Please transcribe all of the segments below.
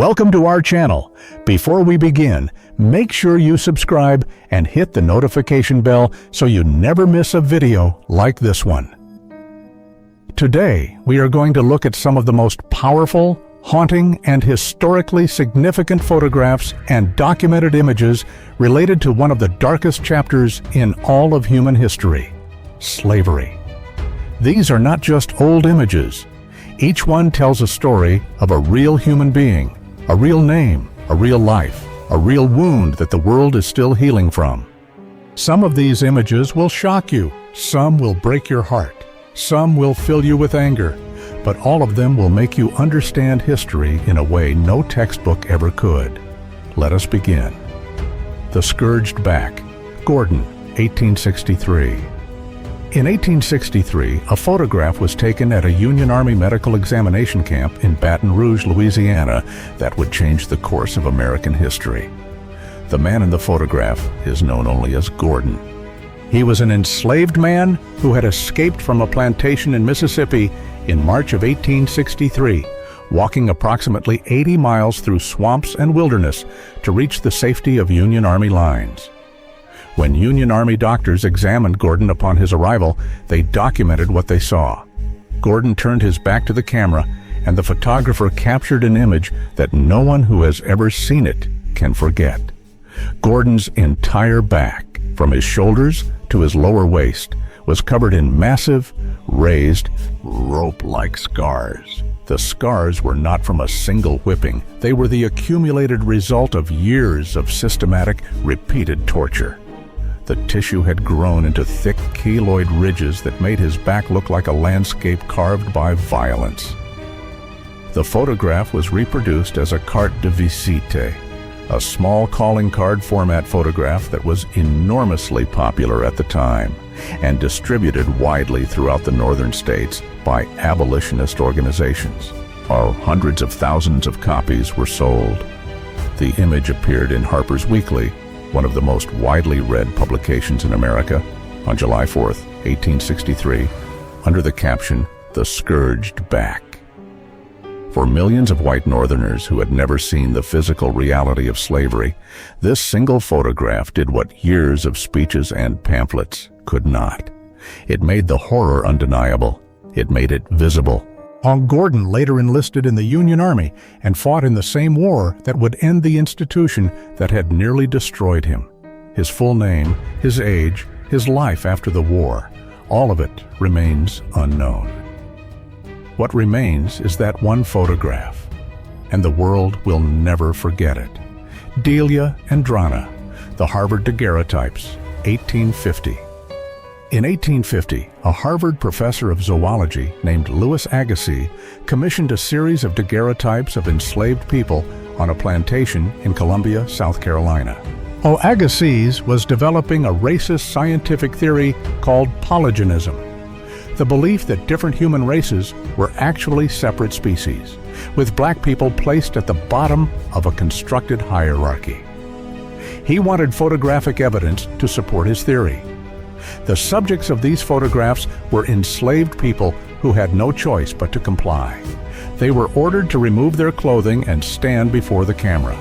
Welcome to our channel. Before we begin, make sure you subscribe and hit the notification bell so you never miss a video like this one. Today, we are going to look at some of the most powerful, haunting, and historically significant photographs and documented images related to one of the darkest chapters in all of human history: slavery. These are not just old images. Each one tells a story of a real human being, a real name, a real life, a real wound that the world is still healing from. Some of these images will shock you, some will break your heart, some will fill you with anger, but all of them will make you understand history in a way no textbook ever could. Let us begin. The Scourged Back, Gordon, 1863. In 1863, a photograph was taken at a Union Army medical examination camp in Baton Rouge, Louisiana, that would change the course of American history. The man in the photograph is known only as Gordon. He was an enslaved man who had escaped from a plantation in Mississippi in March of 1863, walking approximately 80 miles through swamps and wilderness to reach the safety of Union Army lines. When Union Army doctors examined Gordon upon his arrival, they documented what they saw. Gordon turned his back to the camera, and the photographer captured an image that no one who has ever seen it can forget. Gordon's entire back, from his shoulders to his lower waist, was covered in massive, raised, rope-like scars. The scars were not from a single whipping. They were the accumulated result of years of systematic, repeated torture. The tissue had grown into thick keloid ridges that made his back look like a landscape carved by violence. The photograph was reproduced as a carte de visite, a small calling card format photograph that was enormously popular at the time and distributed widely throughout the northern states by abolitionist organizations. Hundreds of thousands of copies were sold. The image appeared in Harper's Weekly, one of the most widely read publications in America, on July 4, 1863, under the caption, "The Scourged Back." For millions of white Northerners who had never seen the physical reality of slavery, this single photograph did what years of speeches and pamphlets could not. It made the horror undeniable. It made it visible. Gordon later enlisted in the Union Army and fought in the same war that would end the institution that had nearly destroyed him. His full name, his age, his life after the war, all of it remains unknown. What remains is that one photograph, and the world will never forget it. Delia and Drana, the Harvard daguerreotypes, 1850. In 1850, a Harvard professor of zoology named Louis Agassiz commissioned a series of daguerreotypes of enslaved people on a plantation in Columbia, South Carolina. Agassiz was developing a racist scientific theory called polygenism, the belief that different human races were actually separate species, with black people placed at the bottom of a constructed hierarchy. He wanted photographic evidence to support his theory. The subjects of these photographs were enslaved people who had no choice but to comply. They were ordered to remove their clothing and stand before the camera.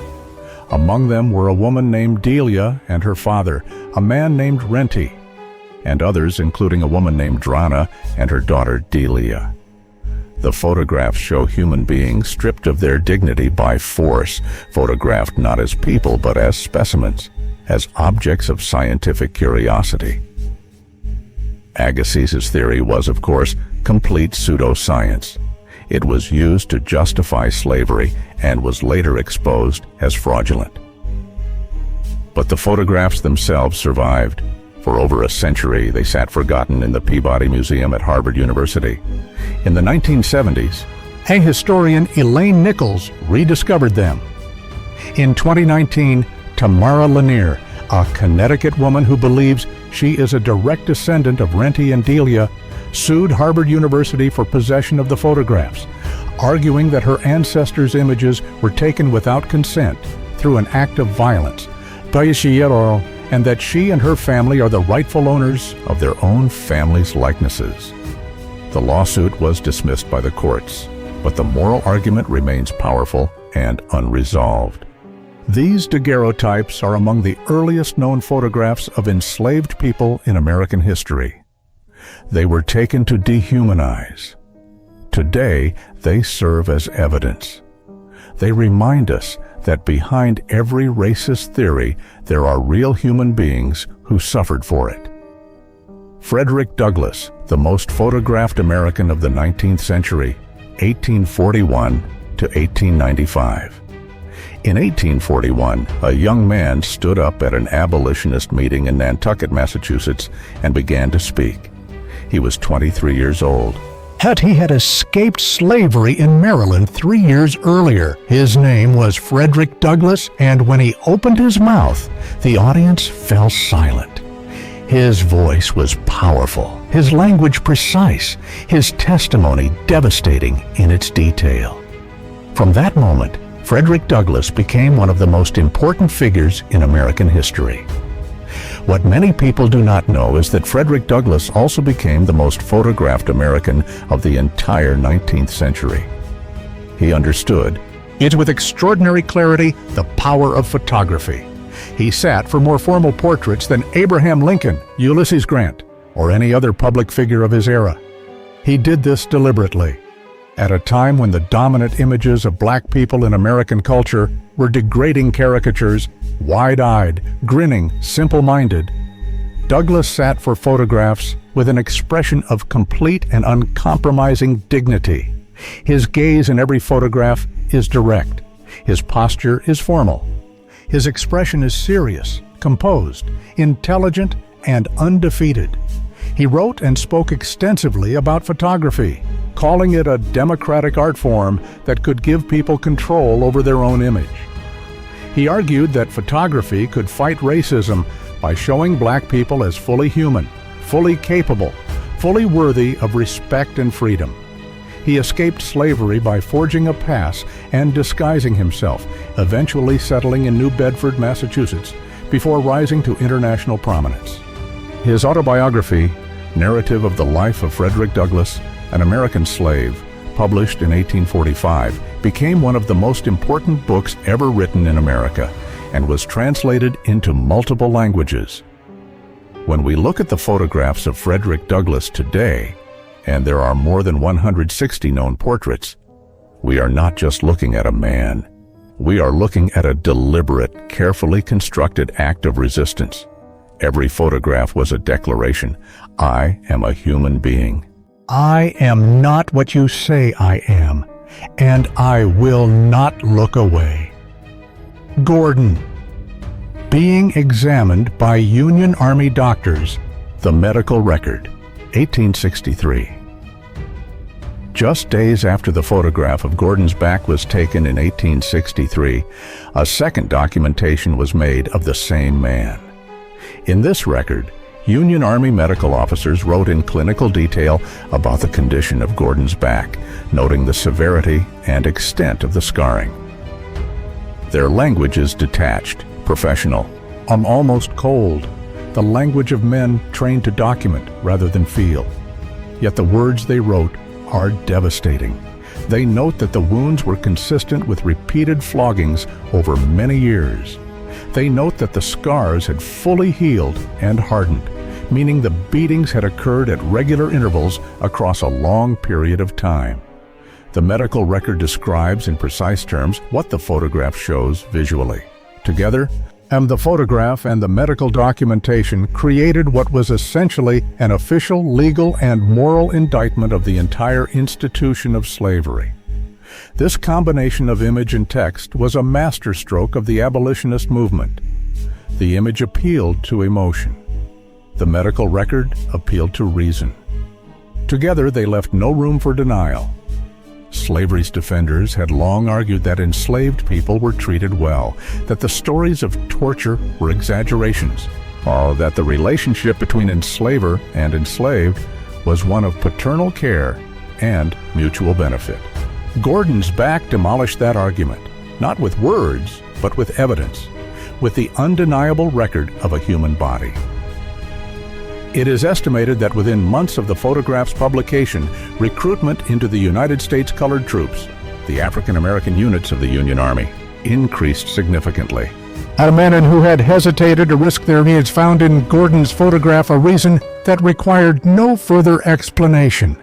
Among them were a woman named Delia and her father, a man named Renty, and others including a woman named Drana and her daughter Delia. The photographs show human beings stripped of their dignity by force, photographed not as people but as specimens, as objects of scientific curiosity. Agassiz's theory was, of course, complete pseudoscience. It was used to justify slavery and was later exposed as fraudulent. But the photographs themselves survived. For over a century, they sat forgotten in the Peabody Museum at Harvard University. In the 1970s, a historian, Elaine Nichols, rediscovered them. In 2019, Tamara Lanier, a Connecticut woman who believes she is a direct descendant of Renty and Delia, sued Harvard University for possession of the photographs, arguing that her ancestors' images were taken without consent through an act of violence, and that she and her family are the rightful owners of their own family's likenesses. The lawsuit was dismissed by the courts, but the moral argument remains powerful and unresolved. These daguerreotypes are among the earliest known photographs of enslaved people in American history. They were taken to dehumanize. Today, they serve as evidence. They remind us that behind every racist theory, there are real human beings who suffered for it. Frederick Douglass, the most photographed American of the 19th century, 1841 to 1895. In 1841, a young man stood up at an abolitionist meeting in Nantucket, Massachusetts, and began to speak. He was 23 years old. He had escaped slavery in Maryland 3 years earlier. His name was Frederick Douglass, and when he opened his mouth, the audience fell silent. His voice was powerful, his language precise, his testimony devastating in its detail. From that moment, Frederick Douglass became one of the most important figures in American history. What many people do not know is that Frederick Douglass also became the most photographed American of the entire 19th century. He understood it with extraordinary clarity the power of photography. He sat for more formal portraits than Abraham Lincoln, Ulysses Grant, or any other public figure of his era. He did this deliberately. At a time when the dominant images of black people in American culture were degrading caricatures, wide-eyed, grinning, simple-minded, Douglass sat for photographs with an expression of complete and uncompromising dignity. His gaze in every photograph is direct. His posture is formal. His expression is serious, composed, intelligent, and undefeated. He wrote and spoke extensively about photography, calling it a democratic art form that could give people control over their own image. He argued that photography could fight racism by showing black people as fully human, fully capable, fully worthy of respect and freedom. He escaped slavery by forging a pass and disguising himself, eventually settling in New Bedford, Massachusetts, before rising to international prominence. His autobiography, Narrative of the Life of Frederick Douglass, an American Slave, published in 1845, became one of the most important books ever written in America and was translated into multiple languages. When we look at the photographs of Frederick Douglass today, and there are more than 160 known portraits, we are not just looking at a man. We are looking at a deliberate, carefully constructed act of resistance. Every photograph was a declaration. I am a human being. I am not what you say I am, and I will not look away. Gordon. Being examined by Union Army doctors. The medical record, 1863. Just days after the photograph of Gordon's back was taken in 1863, a second documentation was made of the same man. In this record, Union Army medical officers wrote in clinical detail about the condition of Gordon's back, noting the severity and extent of the scarring. Their language is detached, professional, almost cold, the language of men trained to document rather than feel. Yet the words they wrote are devastating. They note that the wounds were consistent with repeated floggings over many years. They note that the scars had fully healed and hardened, meaning the beatings had occurred at regular intervals across a long period of time. The medical record describes in precise terms what the photograph shows visually. Together, the photograph and the medical documentation created what was essentially an official, legal, and moral indictment of the entire institution of slavery. This combination of image and text was a masterstroke of the abolitionist movement. The image appealed to emotion. The medical record appealed to reason. Together, they left no room for denial. Slavery's defenders had long argued that enslaved people were treated well, that the stories of torture were exaggerations, or that the relationship between enslaver and enslaved was one of paternal care and mutual benefit. Gordon's back demolished that argument, not with words, but with evidence, with the undeniable record of a human body. It is estimated that within months of the photograph's publication, recruitment into the United States Colored Troops, the African American units of the Union Army increased significantly. A man who had hesitated to risk their needs found in Gordon's photograph a reason that required no further explanation.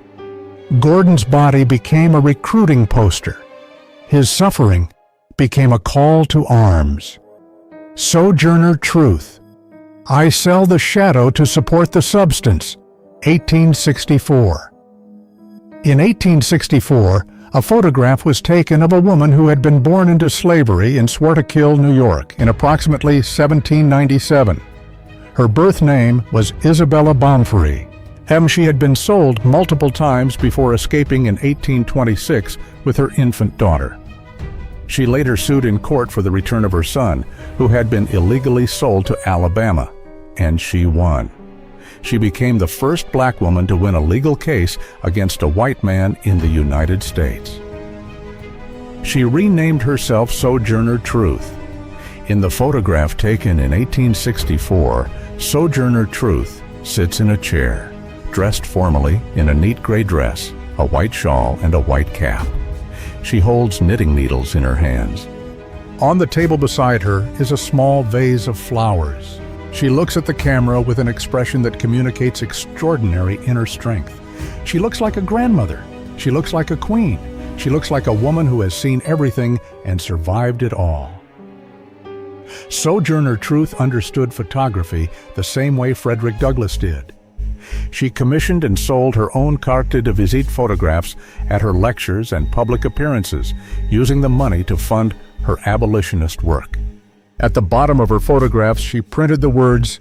Gordon's body became a recruiting poster. His suffering became a call to arms. Sojourner Truth. I sell the shadow to support the substance. 1864. In 1864, a photograph was taken of a woman who had been born into slavery in Swartakill, New York, in approximately 1797. Her birth name was Isabella Bonfrey. She had been sold multiple times before escaping in 1826 with her infant daughter. She later sued in court for the return of her son, who had been illegally sold to Alabama, and she won. She became the first black woman to win a legal case against a white man in the United States. She renamed herself Sojourner Truth. In the photograph taken in 1864, Sojourner Truth sits in a chair, dressed formally in a neat gray dress, a white shawl, and a white cap. She holds knitting needles in her hands. On the table beside her is a small vase of flowers. She looks at the camera with an expression that communicates extraordinary inner strength. She looks like a grandmother. She looks like a queen. She looks like a woman who has seen everything and survived it all. Sojourner Truth understood photography the same way Frederick Douglass did. She commissioned and sold her own carte de visite photographs at her lectures and public appearances, using the money to fund her abolitionist work. At the bottom of her photographs, she printed the words,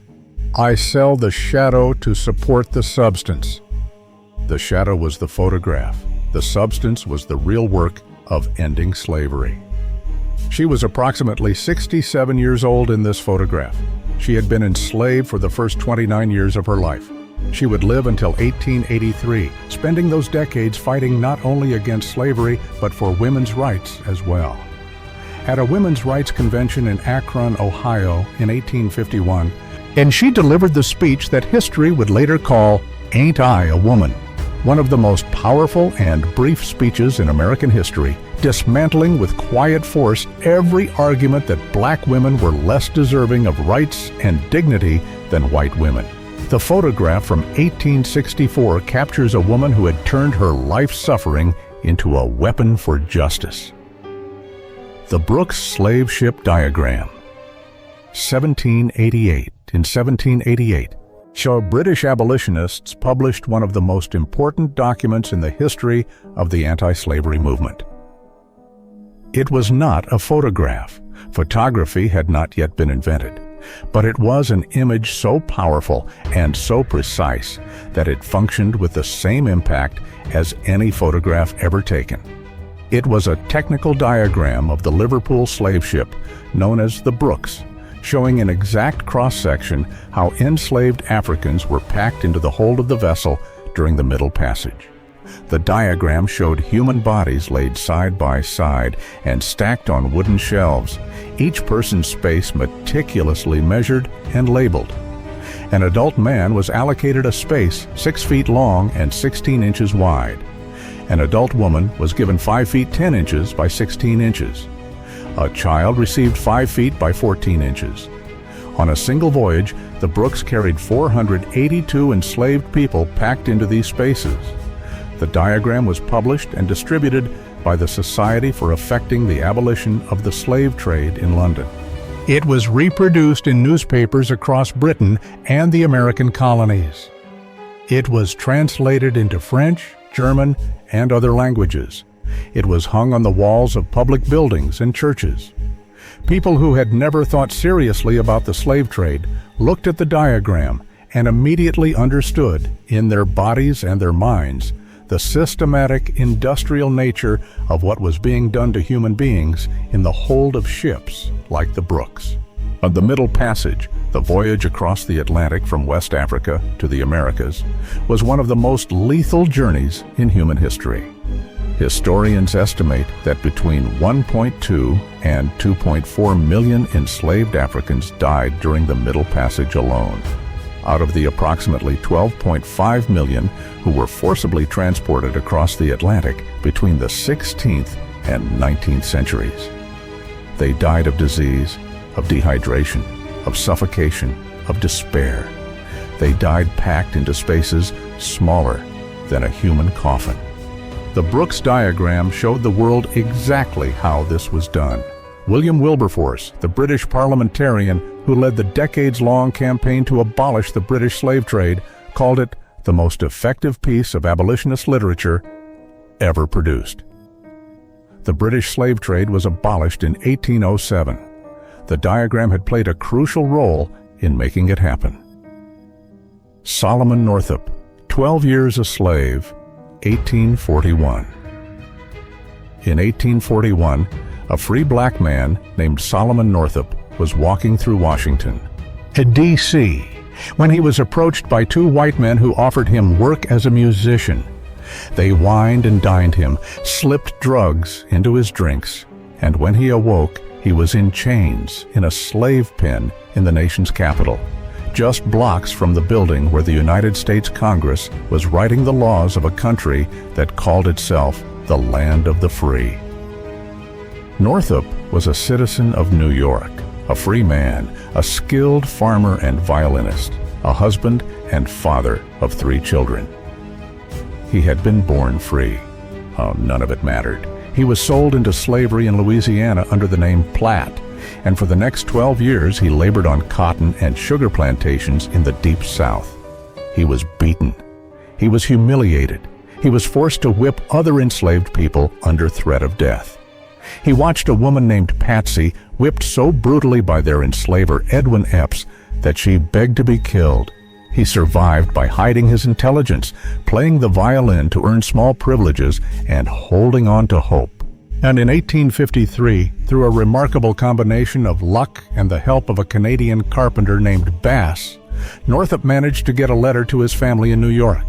"I sell the shadow to support the substance." The shadow was the photograph. The substance was the real work of ending slavery. She was approximately 67 years old in this photograph. She had been enslaved for the first 29 years of her life. She would live until 1883, spending those decades fighting not only against slavery, but for women's rights as well. At a women's rights convention in Akron, Ohio in 1851, and she delivered the speech that history would later call, "Ain't I a Woman?" One of the most powerful and brief speeches in American history, dismantling with quiet force every argument that black women were less deserving of rights and dignity than white women. The photograph from 1864 captures a woman who had turned her life suffering into a weapon for justice. The Brooks Slave Ship Diagram. 1788. In 1788, British abolitionists published one of the most important documents in the history of the anti-slavery movement. It was not a photograph. Photography had not yet been invented. But it was an image so powerful and so precise that it functioned with the same impact as any photograph ever taken. It was a technical diagram of the Liverpool slave ship known as the Brooks, showing in exact cross-section how enslaved Africans were packed into the hold of the vessel during the Middle Passage. The diagram showed human bodies laid side by side and stacked on wooden shelves, each person's space meticulously measured and labeled. An adult man was allocated a space 6 feet long and 16 inches wide. An adult woman was given 5 feet 10 inches by 16 inches. A child received 5 feet by 14 inches. On a single voyage, the Brooks carried 482 enslaved people packed into these spaces. The diagram was published and distributed by the Society for Effecting the Abolition of the Slave Trade in London. It was reproduced in newspapers across Britain and the American colonies. It was translated into French, German, and other languages. It was hung on the walls of public buildings and churches. People who had never thought seriously about the slave trade looked at the diagram and immediately understood, in their bodies and their minds, the systematic industrial nature of what was being done to human beings in the hold of ships like the Brooks. On the Middle Passage, the voyage across the Atlantic from West Africa to the Americas, was one of the most lethal journeys in human history. Historians estimate that between 1.2 and 2.4 million enslaved Africans died during the Middle Passage alone. Out of the approximately 12.5 million who were forcibly transported across the Atlantic between the 16th and 19th centuries. They died of disease, of dehydration, of suffocation, of despair. They died packed into spaces smaller than a human coffin. The Brooks diagram showed the world exactly how this was done. William Wilberforce, the British parliamentarian who led the decades-long campaign to abolish the British slave trade, called it the most effective piece of abolitionist literature ever produced. The British slave trade was abolished in 1807. The diagram had played a crucial role in making it happen. Solomon Northup, 12 years a slave, 1841. In 1841, a free black man named Solomon Northup was walking through Washington, D.C., when he was approached by two white men who offered him work as a musician. They wined and dined him, slipped drugs into his drinks, and when he awoke, he was in chains in a slave pen in the nation's capital, just blocks from the building where the United States Congress was writing the laws of a country that called itself the land of the free. Northup was a citizen of New York, a free man, a skilled farmer and violinist, a husband and father of 3 children. He had been born free. Oh, none of it mattered. He was sold into slavery in Louisiana under the name Platt, and for the next 12 years he labored on cotton and sugar plantations in the Deep South. He was beaten. He was humiliated. He was forced to whip other enslaved people under threat of death. He watched a woman named Patsy whipped so brutally by their enslaver, Edwin Epps, that she begged to be killed. He survived by hiding his intelligence, playing the violin to earn small privileges, and holding on to hope. And in 1853, through a remarkable combination of luck and the help of a Canadian carpenter named Bass, Northup managed to get a letter to his family in New York.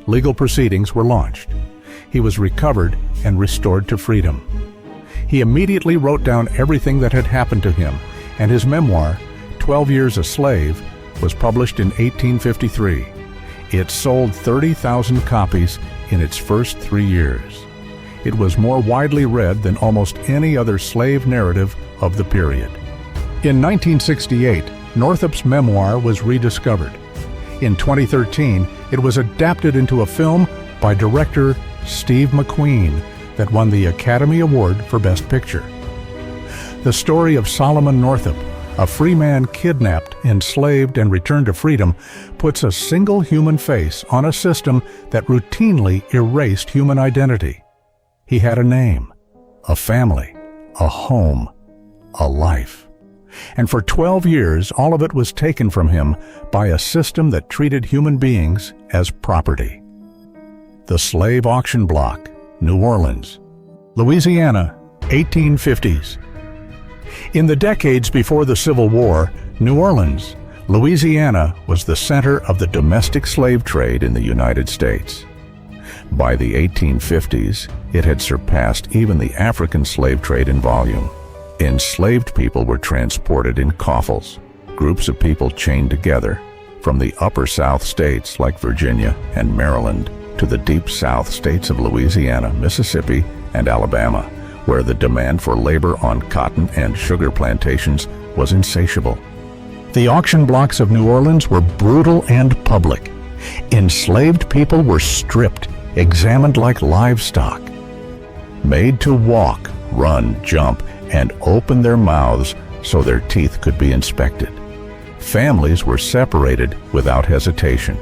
Legal proceedings were launched. He was recovered and restored to freedom. He immediately wrote down everything that had happened to him, and his memoir, 12 Years a Slave, was published in 1853. It sold 30,000 copies in its first 3 years. It was more widely read than almost any other slave narrative of the period. In 1968, Northup's memoir was rediscovered. In 2013, it was adapted into a film by director Steve McQueen that won the Academy Award for Best Picture. The story of Solomon Northup, a free man kidnapped, enslaved, and returned to freedom, puts a single human face on a system that routinely erased human identity. He had a name, a family, a home, a life. And for 12 years, all of it was taken from him by a system that treated human beings as property. The slave auction block, New Orleans, Louisiana, 1850s. In the decades before the Civil War, New Orleans, Louisiana was the center of the domestic slave trade in the United States. By the 1850s, it had surpassed even the African slave trade in volume. Enslaved people were transported in coffles, groups of people chained together, from the upper South states like Virginia and Maryland to the deep South states of Louisiana, Mississippi, and Alabama, where the demand for labor on cotton and sugar plantations was insatiable. The auction blocks of New Orleans were brutal and public. Enslaved people were stripped, examined like livestock, made to walk, run, jump, and open their mouths so their teeth could be inspected. Families were separated without hesitation.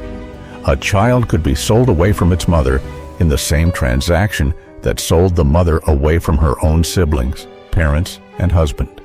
A child could be sold away from its mother in the same transaction that sold the mother away from her own siblings, parents, and husband.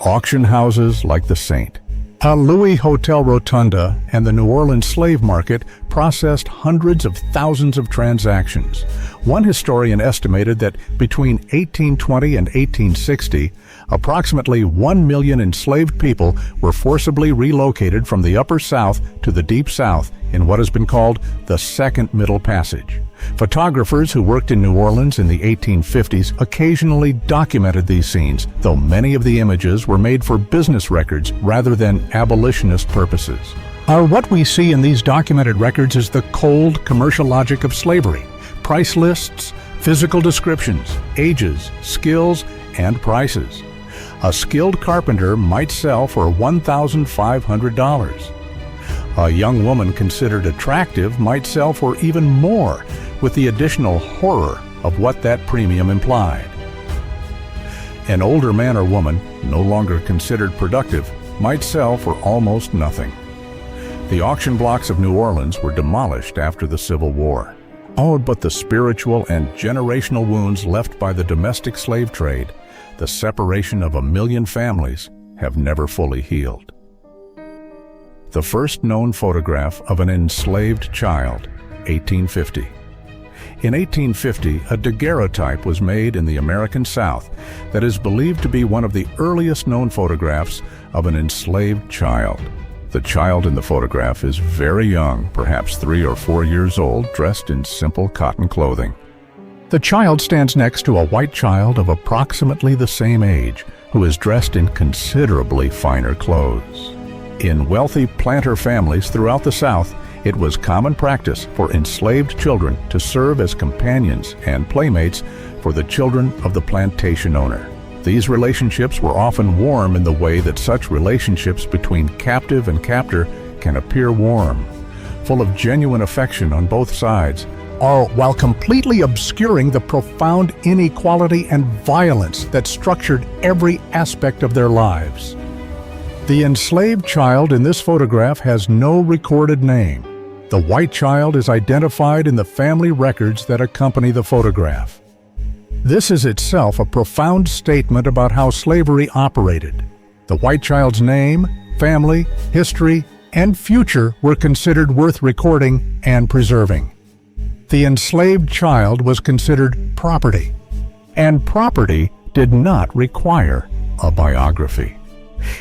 Auction houses like the Saint, a Louis Hotel Rotunda, and the New Orleans slave market processed hundreds of thousands of transactions. One historian estimated that between 1820 and 1860, approximately 1 million enslaved people were forcibly relocated from the Upper South to the Deep South in what has been called the Second Middle Passage. Photographers who worked in New Orleans in the 1850s occasionally documented these scenes, though many of the images were made for business records rather than abolitionist purposes. What we see in these documented records is the cold commercial logic of slavery. Price lists, Physical descriptions, ages, skills, and prices. A skilled carpenter might sell for $1,500. A young woman considered attractive might sell for even more, with the additional horror of what that premium implied. An older man or woman, no longer considered productive, might sell for almost nothing. The auction blocks of New Orleans were demolished after the Civil War. Oh, but the spiritual and generational wounds left by the domestic slave trade, the separation of 1 million families, have never fully healed. The first known photograph of an enslaved child, 1850. In 1850, a daguerreotype was made in the American South that is believed to be one of the earliest known photographs of an enslaved child. The child in the photograph is very young, perhaps 3 or 4 years old, dressed in simple cotton clothing. The child stands next to a white child of approximately the same age, who is dressed in considerably finer clothes. In wealthy planter families throughout the South, it was common practice for enslaved children to serve as companions and playmates for the children of the plantation owner. These relationships were often warm in the way that such relationships between captive and captor can appear warm, full of genuine affection on both sides, all while completely obscuring the profound inequality and violence that structured every aspect of their lives. The enslaved child in this photograph has no recorded name. The white child is identified in the family records that accompany the photograph. This is itself a profound statement about how slavery operated. The white child's name, family, history, and future were considered worth recording and preserving. The enslaved child was considered property, and property did not require a biography.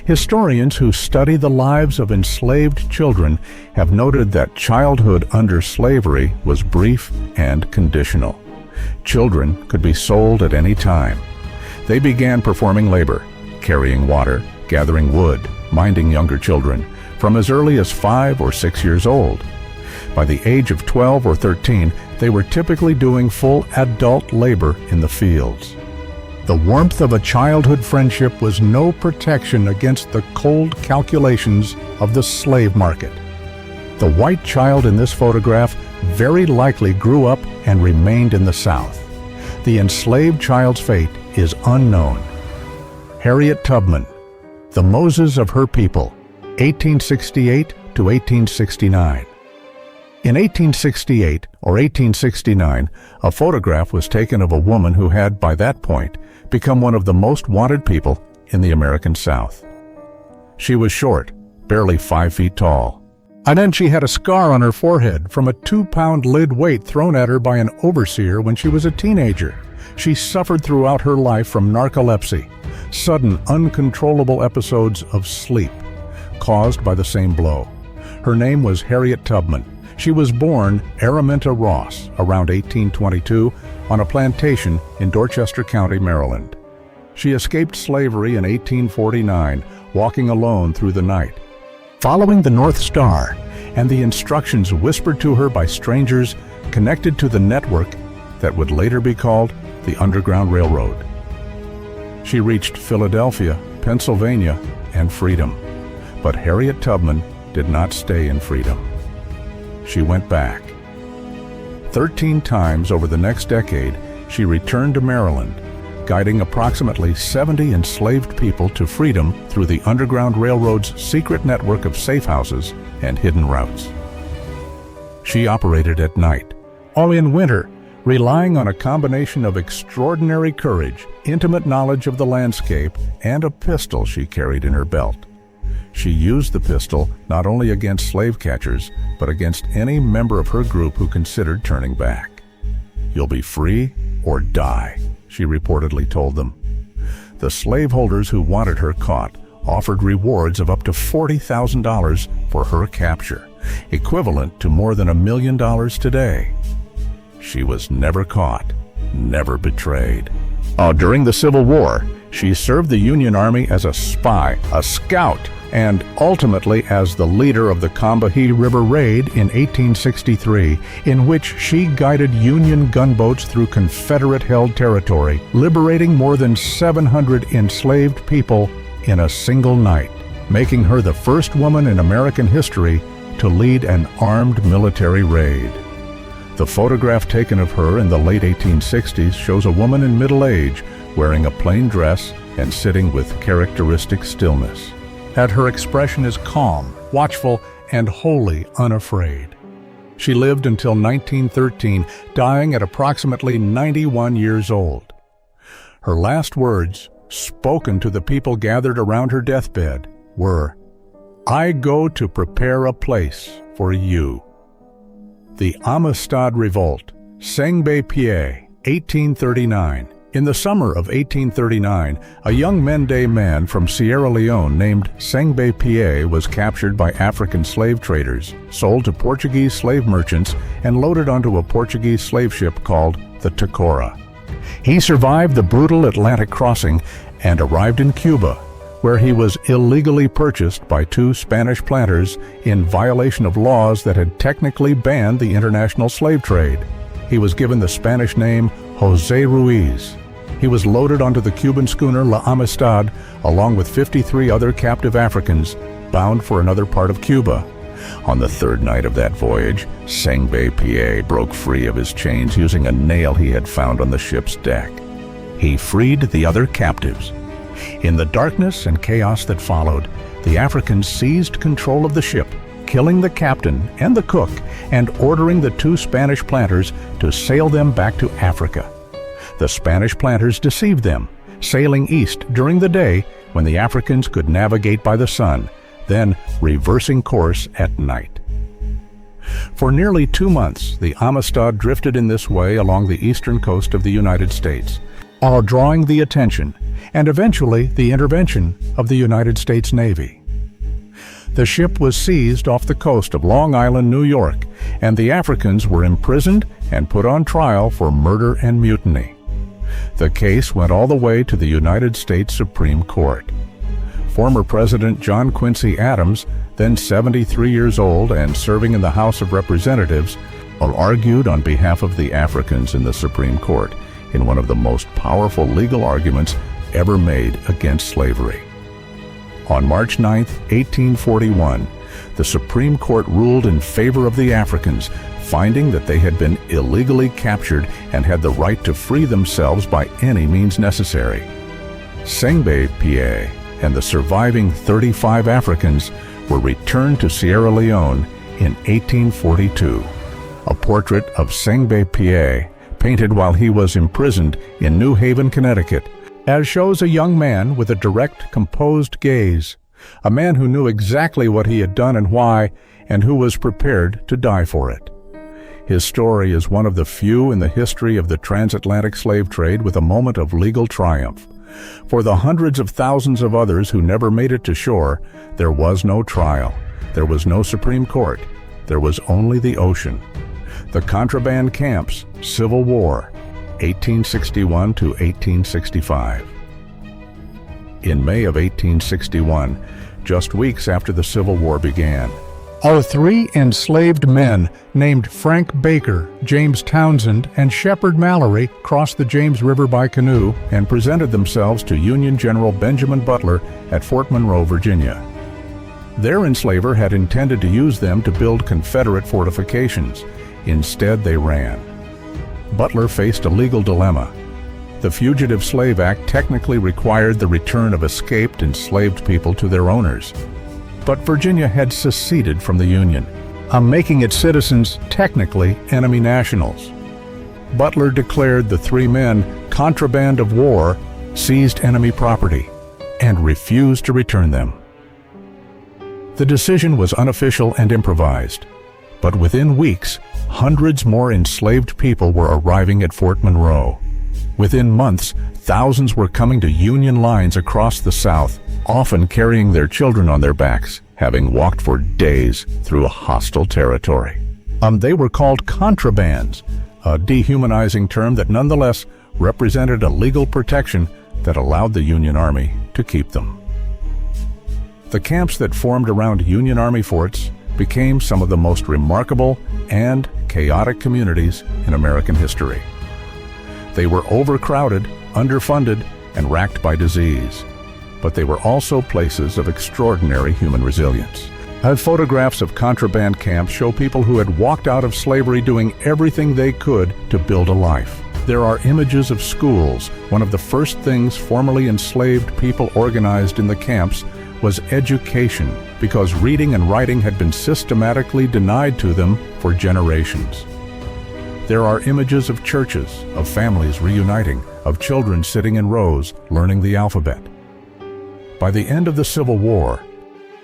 Historians who study the lives of enslaved children have noted that childhood under slavery was brief and conditional. Children could be sold at any time. They began performing labor, carrying water, gathering wood, minding younger children, from as early as 5 or 6 years old. By the age of 12 or 13, they were typically doing full adult labor in the fields. The warmth of a childhood friendship was no protection against the cold calculations of the slave market. The white child in this photograph very likely grew up and remained in the South. The enslaved child's fate is unknown. Harriet Tubman, The Moses of Her People, 1868 to 1869. In 1868 or 1869, a photograph was taken of a woman who had, by that point, become one of the most wanted people in the American South. She was short, barely 5 feet tall. And then she had a scar on her forehead from a 2-pound lead weight thrown at her by an overseer when she was a teenager. She suffered throughout her life from narcolepsy, sudden uncontrollable episodes of sleep, caused by the same blow. Her name was Harriet Tubman. She was born Araminta Ross around 1822 on a plantation in Dorchester County, Maryland. She escaped slavery in 1849, walking alone through the night. Following the North Star and the instructions whispered to her by strangers connected to the network that would later be called the Underground Railroad. She reached Philadelphia, Pennsylvania, and freedom. But Harriet Tubman did not stay in freedom. She went back. 13 times over the next decade, she returned to Maryland, guiding approximately 70 enslaved people to freedom through the Underground Railroad's secret network of safe houses and hidden routes. She operated at night, or in winter, relying on a combination of extraordinary courage, intimate knowledge of the landscape, and a pistol she carried in her belt. She used the pistol not only against slave catchers, but against any member of her group who considered turning back. "You'll be free or die," she reportedly told them. The slaveholders who wanted her caught offered rewards of up to $40,000 for her capture, equivalent to more than $1 million today. She was never caught, never betrayed. During the Civil War, she served the Union Army as a spy, a scout, and ultimately as the leader of the Combahee River Raid in 1863, in which she guided Union gunboats through Confederate-held territory, liberating more than 700 enslaved people in a single night, making her the first woman in American history to lead an armed military raid. The photograph taken of her in the late 1860s shows a woman in middle age wearing a plain dress and sitting with characteristic stillness. That her expression is calm, watchful, and wholly unafraid. She lived until 1913, dying at approximately 91 years old. Her last words, spoken to the people gathered around her deathbed, were, "I go to prepare a place for you." The Amistad Revolt, Sengbe Pie, 1839. In the summer of 1839, a young Mende man from Sierra Leone named Sengbe Pie was captured by African slave traders, sold to Portuguese slave merchants, and loaded onto a Portuguese slave ship called the Tacora. He survived the brutal Atlantic crossing and arrived in Cuba, where he was illegally purchased by two Spanish planters in violation of laws that had technically banned the international slave trade. He was given the Spanish name José Ruiz. He was loaded onto the Cuban schooner La Amistad along with 53 other captive Africans bound for another part of Cuba. On the third night of that voyage, Sengbe Pie broke free of his chains using a nail he had found on the ship's deck. He freed the other captives. In the darkness and chaos that followed, the Africans seized control of the ship, killing the captain and the cook and ordering the two Spanish planters to sail them back to Africa. The Spanish planters deceived them, sailing east during the day when the Africans could navigate by the sun, then reversing course at night. For nearly 2 months, the Amistad drifted in this way along the eastern coast of the United States, while drawing the attention and eventually the intervention of the United States Navy. The ship was seized off the coast of Long Island, New York, and the Africans were imprisoned and put on trial for murder and mutiny. The case went all the way to the United States Supreme Court. Former President John Quincy Adams, then 73 years old and serving in the House of Representatives, argued on behalf of the Africans in the Supreme Court in one of the most powerful legal arguments ever made against slavery. On March 9, 1841, the Supreme Court ruled in favor of the Africans, finding that they had been illegally captured and had the right to free themselves by any means necessary. Sengbe Pie and the surviving 35 Africans were returned to Sierra Leone in 1842. A portrait of Sengbe Pie, painted while he was imprisoned in New Haven, Connecticut, as shows a young man with a direct, composed gaze, a man who knew exactly what he had done and why, and who was prepared to die for it. His story is one of the few in the history of the transatlantic slave trade with a moment of legal triumph. For the hundreds of thousands of others who never made it to shore, there was no trial, there was no Supreme Court, there was only the ocean. The contraband camps, Civil War, 1861 to 1865. In May of 1861, just weeks after the Civil War began, three enslaved men named Frank Baker, James Townsend, and Shepard Mallory crossed the James River by canoe and presented themselves to Union General Benjamin Butler at Fort Monroe, Virginia. Their enslaver had intended to use them to build Confederate fortifications. Instead, they ran. Butler faced a legal dilemma. The Fugitive Slave Act technically required the return of escaped enslaved people to their owners. But Virginia had seceded from the Union, making its citizens technically enemy nationals. Butler declared the three men contraband of war, seized enemy property, and refused to return them. The decision was unofficial and improvised, but within weeks, hundreds more enslaved people were arriving at Fort Monroe. Within months, thousands were coming to Union lines across the South, often carrying their children on their backs, having walked for days through a hostile territory. They were called contrabands, a dehumanizing term that nonetheless represented a legal protection that allowed the Union Army to keep them. The camps that formed around Union Army forts became some of the most remarkable and chaotic communities in American history. They were overcrowded, underfunded, and racked by disease. But they were also places of extraordinary human resilience. Photographs of contraband camps show people who had walked out of slavery doing everything they could to build a life. There are images of schools. One of the first things formerly enslaved people organized in the camps was education, because reading and writing had been systematically denied to them for generations. There are images of churches, of families reuniting, of children sitting in rows learning the alphabet. By the end of the Civil War,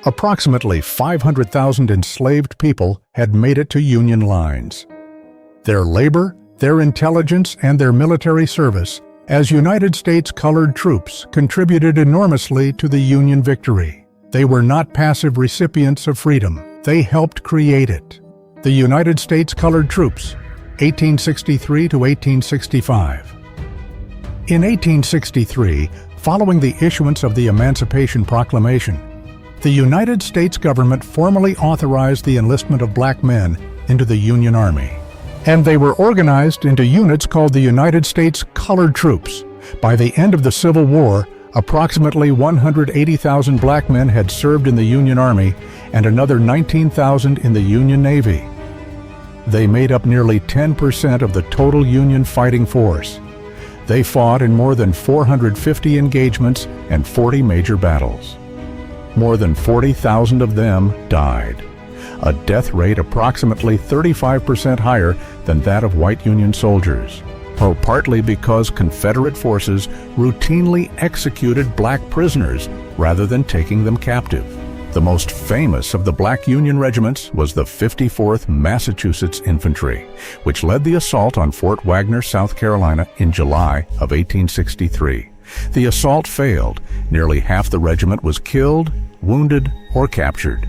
approximately 500,000 enslaved people had made it to Union lines. Their labor, their intelligence, and their military service as United States colored troops contributed enormously to the Union victory. They were not passive recipients of freedom. They helped create it. The United States colored troops, 1863 to 1865. In 1863, following the issuance of the Emancipation Proclamation, the United States government formally authorized the enlistment of black men into the Union Army. And they were organized into units called the United States Colored Troops. By the end of the Civil War, approximately 180,000 black men had served in the Union Army and another 19,000 in the Union Navy. They made up nearly 10% of the total Union fighting force. They fought in more than 450 engagements and 40 major battles. More than 40,000 of them died, a death rate approximately 35% higher than that of white Union soldiers, partly because Confederate forces routinely executed black prisoners rather than taking them captive. The most famous of the black Union regiments was the 54th Massachusetts Infantry, which led the assault on Fort Wagner, South Carolina in July of 1863. The assault failed. Nearly half the regiment was killed, wounded, or captured.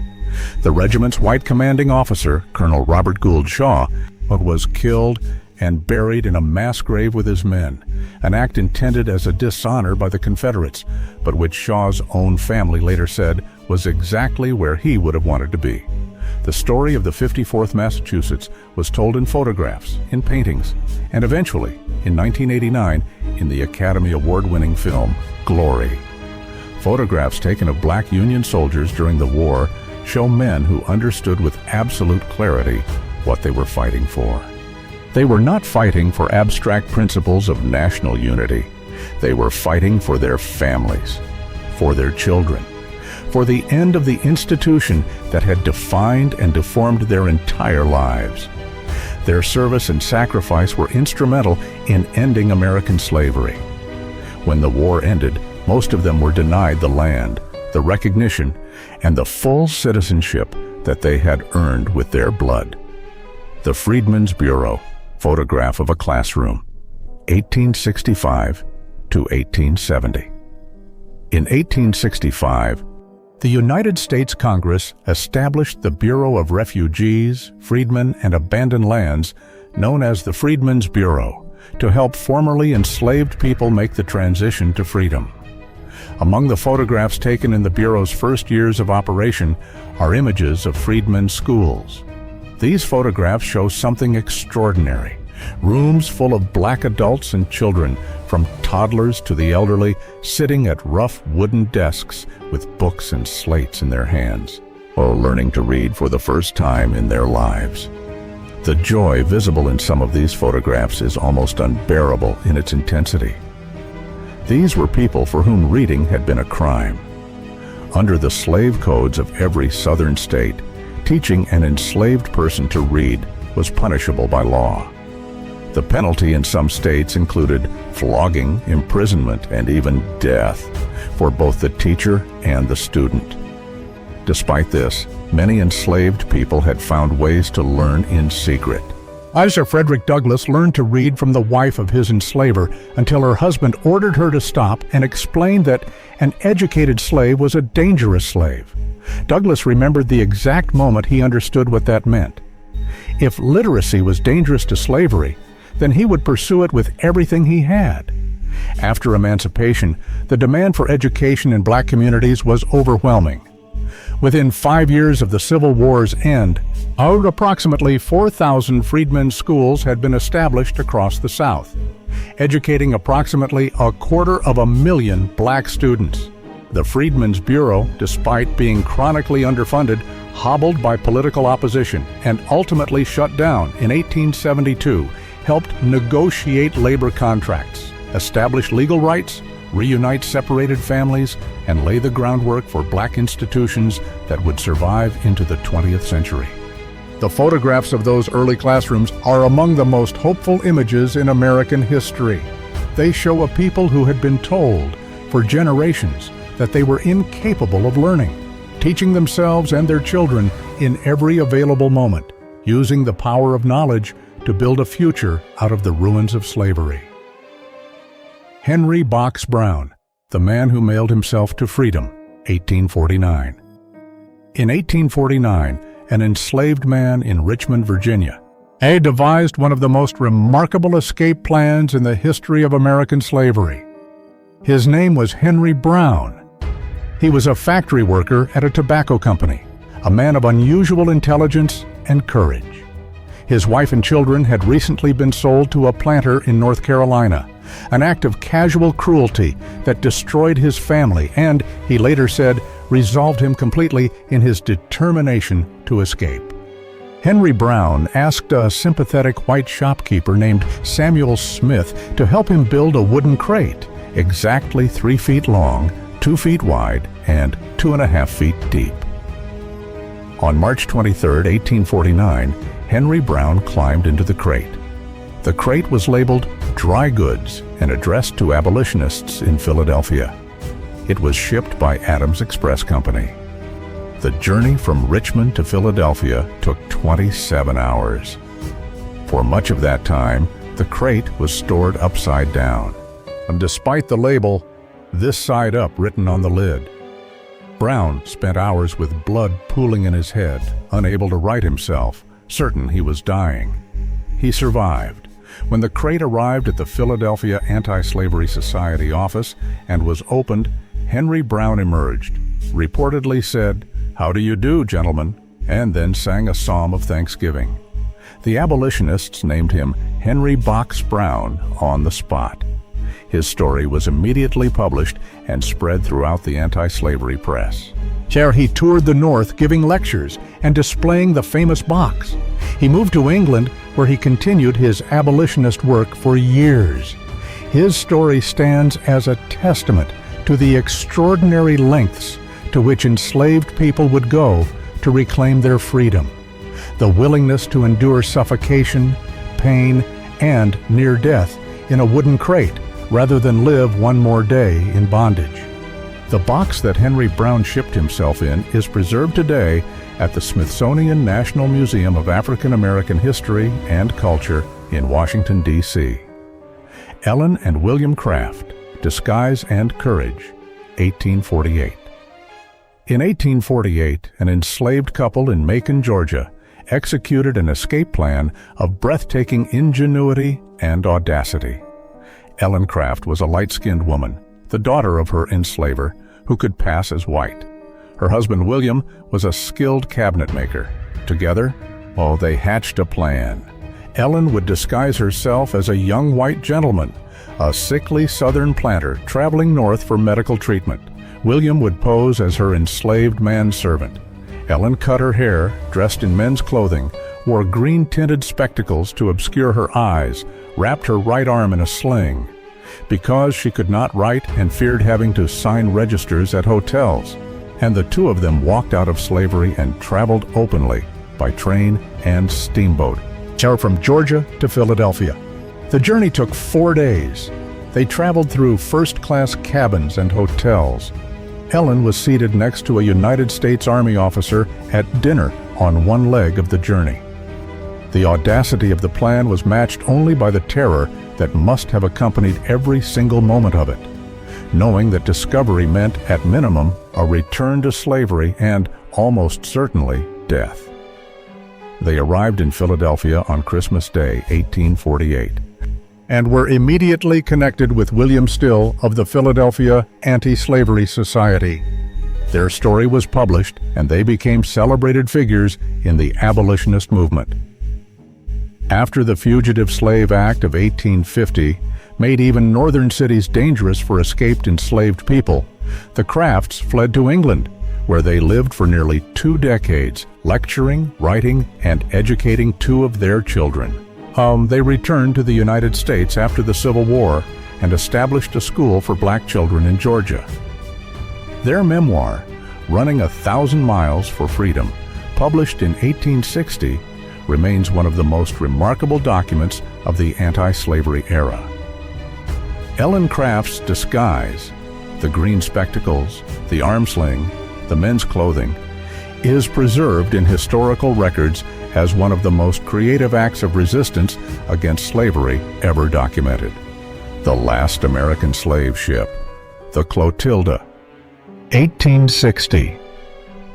The regiment's white commanding officer, Colonel Robert Gould Shaw, was killed and buried in a mass grave with his men, an act intended as a dishonor by the Confederates, but which Shaw's own family later said was exactly where he would have wanted to be. The story of the 54th Massachusetts was told in photographs, in paintings, and eventually, in 1989, in the Academy Award-winning film, Glory. Photographs taken of black Union soldiers during the war show men who understood with absolute clarity what they were fighting for. They were not fighting for abstract principles of national unity. They were fighting for their families, for their children, for the end of the institution that had defined and deformed their entire lives. Their service and sacrifice were instrumental in ending American slavery. When the war ended, most of them were denied the land, the recognition, and the full citizenship that they had earned with their blood. The Freedmen's Bureau, photograph of a classroom, 1865 to 1870. In 1865, the United States Congress established the Bureau of Refugees, Freedmen, and Abandoned Lands, known as the Freedmen's Bureau, to help formerly enslaved people make the transition to freedom. Among the photographs taken in the Bureau's first years of operation are images of freedmen's schools. These photographs show something extraordinary. Rooms full of black adults and children, from toddlers to the elderly, sitting at rough wooden desks with books and slates in their hands, or learning to read for the first time in their lives. The joy visible in some of these photographs is almost unbearable in its intensity. These were people for whom reading had been a crime. Under the slave codes of every southern state, teaching an enslaved person to read was punishable by law. The penalty in some states included flogging, imprisonment, and even death for both the teacher and the student. Despite this, many enslaved people had found ways to learn in secret. Isa Frederick Douglass learned to read from the wife of his enslaver until her husband ordered her to stop and explained that an educated slave was a dangerous slave. Douglass remembered the exact moment he understood what that meant. If literacy was dangerous to slavery, then he would pursue it with everything he had. After emancipation, the demand for education in black communities was overwhelming. Within 5 years of the Civil War's end, approximately 4,000 freedmen's schools had been established across the South, educating approximately 250,000 black students. The Freedmen's Bureau, despite being chronically underfunded, hobbled by political opposition, and ultimately shut down in 1872, helped negotiate labor contracts, establish legal rights, reunite separated families, and lay the groundwork for black institutions that would survive into the 20th century. The photographs of those early classrooms are among the most hopeful images in American history. They show a people who had been told for generations that they were incapable of learning, teaching themselves and their children in every available moment, using the power of knowledge to build a future out of the ruins of slavery. Henry Box Brown, the man who mailed himself to freedom, 1849. In 1849, an enslaved man in Richmond, Virginia, devised one of the most remarkable escape plans in the history of American slavery. His name was Henry Brown. He was a factory worker at a tobacco company, a man of unusual intelligence and courage. His wife and children had recently been sold to a planter in North Carolina, an act of casual cruelty that destroyed his family and, he later said, resolved him completely in his determination to escape. Henry Brown asked a sympathetic white shopkeeper named Samuel Smith to help him build a wooden crate, exactly 3 feet long, 2 feet wide, and 2.5 feet deep. On March 23, 1849, Henry Brown climbed into the crate. The crate was labeled dry goods and addressed to abolitionists in Philadelphia. It was shipped by Adams Express Company. The journey from Richmond to Philadelphia took 27 hours. For much of that time, the crate was stored upside down, and despite the label, "This side up" written on the lid. Brown spent hours with blood pooling in his head, unable to right himself, certain he was dying. He survived. When the crate arrived at the Philadelphia Anti-Slavery Society office and was opened, Henry Brown emerged, reportedly said, "How do you do, gentlemen?" and then sang a psalm of thanksgiving. The abolitionists named him Henry Box Brown on the spot. His story was immediately published and spread throughout the anti-slavery press. He toured the North giving lectures and displaying the famous box. He moved to England, where he continued his abolitionist work for years. His story stands as a testament to the extraordinary lengths to which enslaved people would go to reclaim their freedom. The willingness to endure suffocation, pain, and near death in a wooden crate rather than live one more day in bondage. The box that Henry Brown shipped himself in is preserved today at the Smithsonian National Museum of African American History and Culture in Washington, D.C. Ellen and William Craft, Disguise and Courage, 1848. In 1848, an enslaved couple in Macon, Georgia, executed an escape plan of breathtaking ingenuity and audacity. Ellen Craft was a light-skinned woman, the daughter of her enslaver, who could pass as white. Her husband William was a skilled cabinet maker. Together, they hatched a plan. Ellen would disguise herself as a young white gentleman, a sickly southern planter traveling north for medical treatment. William would pose as her enslaved manservant. Ellen cut her hair, dressed in men's clothing, wore green-tinted spectacles to obscure her eyes, wrapped her right arm in a sling. Because she could not write and feared having to sign registers at hotels, and the two of them walked out of slavery and traveled openly by train and steamboat, from Georgia to Philadelphia. The journey took 4 days. They traveled through first-class cabins and hotels. Ellen was seated next to a United States Army officer at dinner on one leg of the journey. The audacity of the plan was matched only by the terror that must have accompanied every single moment of it, knowing that discovery meant, at minimum, a return to slavery and, almost certainly, death. They arrived in Philadelphia on Christmas Day, 1848, and were immediately connected with William Still of the Philadelphia Anti-Slavery Society. Their story was published, and they became celebrated figures in the abolitionist movement. After the Fugitive Slave Act of 1850 made even northern cities dangerous for escaped enslaved people, the Crafts fled to England, where they lived for nearly 2 decades, lecturing, writing, and educating 2 of their children. They returned to the United States after the Civil War and established a school for black children in Georgia. Their memoir, Running 1,000 Miles for Freedom, published in 1860, remains one of the most remarkable documents of the anti-slavery era. Ellen Craft's disguise, the green spectacles, the arm sling, the men's clothing, is preserved in historical records as one of the most creative acts of resistance against slavery ever documented. The last American slave ship, the Clotilda. 1860.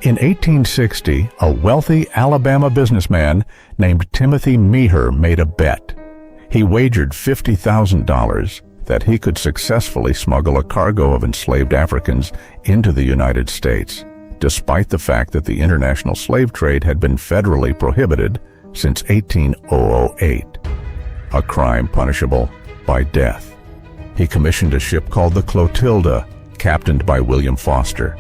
In 1860, a wealthy Alabama businessman named Timothy Meeher made a bet. He wagered $50,000 that he could successfully smuggle a cargo of enslaved Africans into the United States, despite the fact that the international slave trade had been federally prohibited since 1808, a crime punishable by death. He commissioned a ship called the Clotilda, captained by William Foster,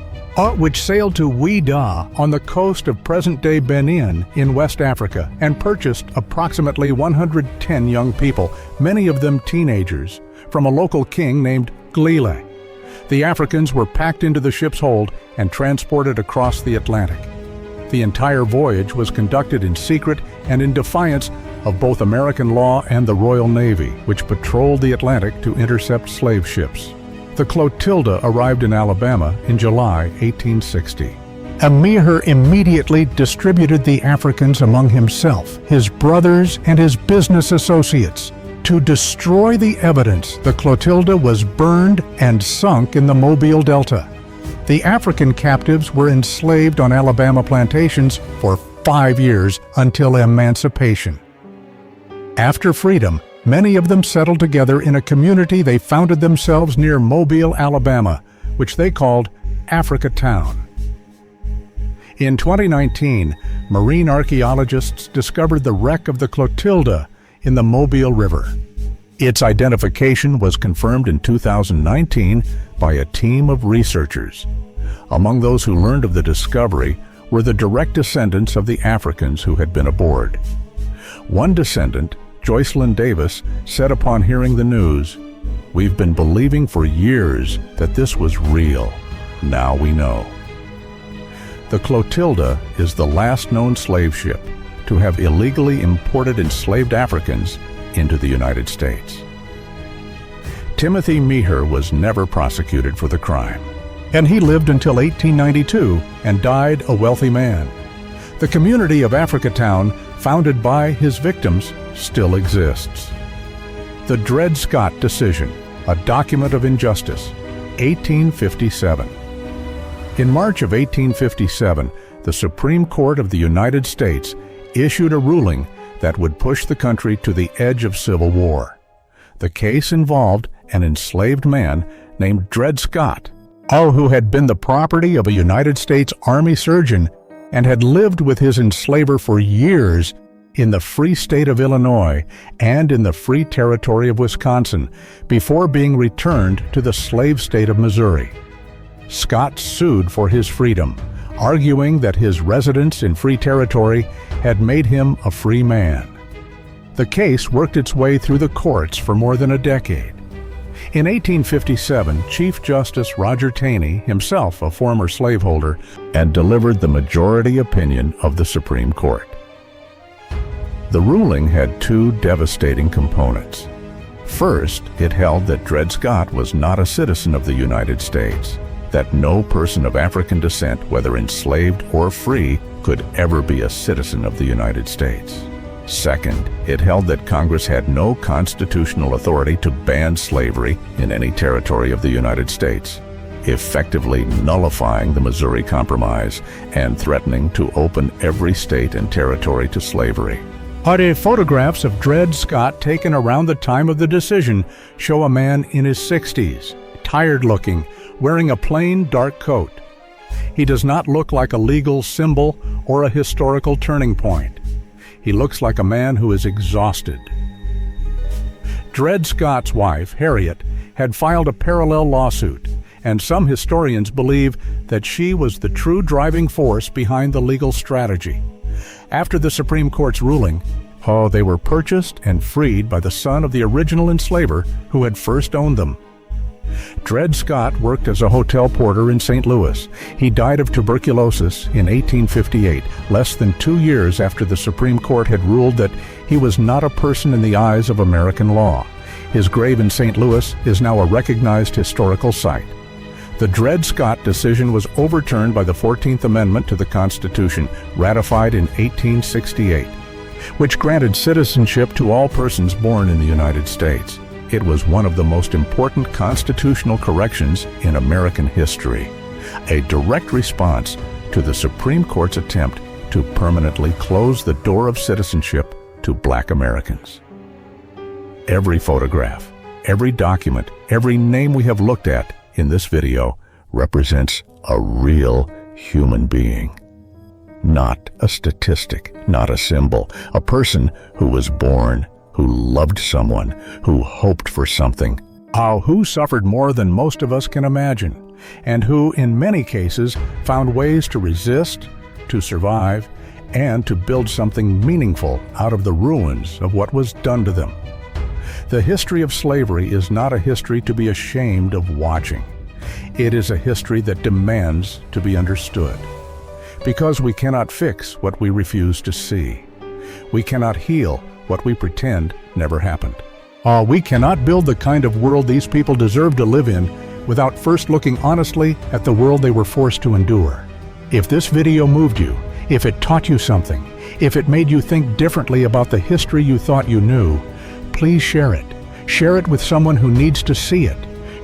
which sailed to Ouidah on the coast of present-day Benin in West Africa and purchased approximately 110 young people, many of them teenagers, from a local king named Glile. The Africans were packed into the ship's hold and transported across the Atlantic. The entire voyage was conducted in secret and in defiance of both American law and the Royal Navy, which patrolled the Atlantic to intercept slave ships. The Clotilda arrived in Alabama in July 1860. Meeher immediately distributed the Africans among himself, his brothers, and his business associates. To destroy the evidence, the Clotilda was burned and sunk in the Mobile Delta. The African captives were enslaved on Alabama plantations for 5 years until emancipation. After freedom, many of them settled together in a community they founded themselves near Mobile, Alabama, which they called Africa Town. In 2019, marine archaeologists discovered the wreck of the Clotilda in the Mobile River. Its identification was confirmed in 2019 by a team of researchers. Among those who learned of the discovery were the direct descendants of the Africans who had been aboard. One descendant, Joycelyn Davis, said upon hearing the news, "We've been believing for years that this was real. Now we know." The Clotilda is the last known slave ship to have illegally imported enslaved Africans into the United States. Timothy Meeher was never prosecuted for the crime, and he lived until 1892 and died a wealthy man. The community of Africa Town, founded by his victims, still exists. The Dred Scott Decision, a document of injustice, 1857. In March of 1857, the Supreme Court of the United States issued a ruling that would push the country to the edge of civil war. The case involved an enslaved man named Dred Scott, who had been the property of a United States Army surgeon and had lived with his enslaver for years in the free state of Illinois and in the free territory of Wisconsin before being returned to the slave state of Missouri. Scott sued for his freedom, arguing that his residence in free territory had made him a free man. The case worked its way through the courts for more than a decade. In 1857, Chief Justice Roger Taney, himself a former slaveholder, had delivered the majority opinion of the Supreme Court. The ruling had 2 devastating components. First, it held that Dred Scott was not a citizen of the United States, that no person of African descent, whether enslaved or free, could ever be a citizen of the United States. Second, it held that Congress had no constitutional authority to ban slavery in any territory of the United States, effectively nullifying the Missouri Compromise and threatening to open every state and territory to slavery. Photographs of Dred Scott taken around the time of the decision show a man in his 60s, tired-looking, wearing a plain dark coat. He does not look like a legal symbol or a historical turning point. He looks like a man who is exhausted. Dred Scott's wife, Harriet, had filed a parallel lawsuit, and some historians believe that she was the true driving force behind the legal strategy. After the Supreme Court's ruling, they were purchased and freed by the son of the original enslaver who had first owned them. Dred Scott worked as a hotel porter in St. Louis. He died of tuberculosis in 1858, less than 2 years after the Supreme Court had ruled that he was not a person in the eyes of American law. His grave in St. Louis is now a recognized historical site. The Dred Scott decision was overturned by the 14th Amendment to the Constitution, ratified in 1868, which granted citizenship to all persons born in the United States. It was one of the most important constitutional corrections in American history, a direct response to the Supreme Court's attempt to permanently close the door of citizenship to Black Americans. Every photograph, every document, every name we have looked at in this video represents a real human being. Not a statistic, not a symbol, a person who was born, who loved someone, who hoped for something, who suffered more than most of us can imagine, and who, in many cases, found ways to resist, to survive, and to build something meaningful out of the ruins of what was done to them. The history of slavery is not a history to be ashamed of watching. It is a history that demands to be understood. Because we cannot fix what we refuse to see. We cannot heal what we pretend never happened. We cannot build the kind of world these people deserve to live in without first looking honestly at the world they were forced to endure. If this video moved you, if it taught you something, if it made you think differently about the history you thought you knew, please share it. Share it with someone who needs to see it.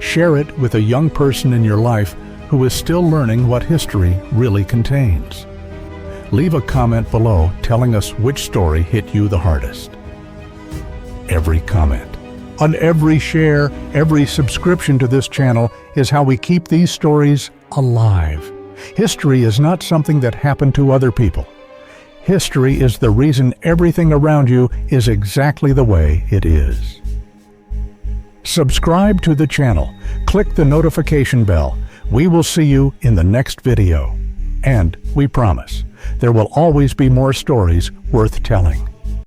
Share it with a young person in your life who is still learning what history really contains. Leave a comment below telling us which story hit you the hardest. Every comment, on every share, every subscription to this channel is how we keep these stories alive. History is not something that happened to other people. History is the reason everything around you is exactly the way it is. Subscribe to the channel. Click the notification bell. We will see you in the next video. And we promise, there will always be more stories worth telling.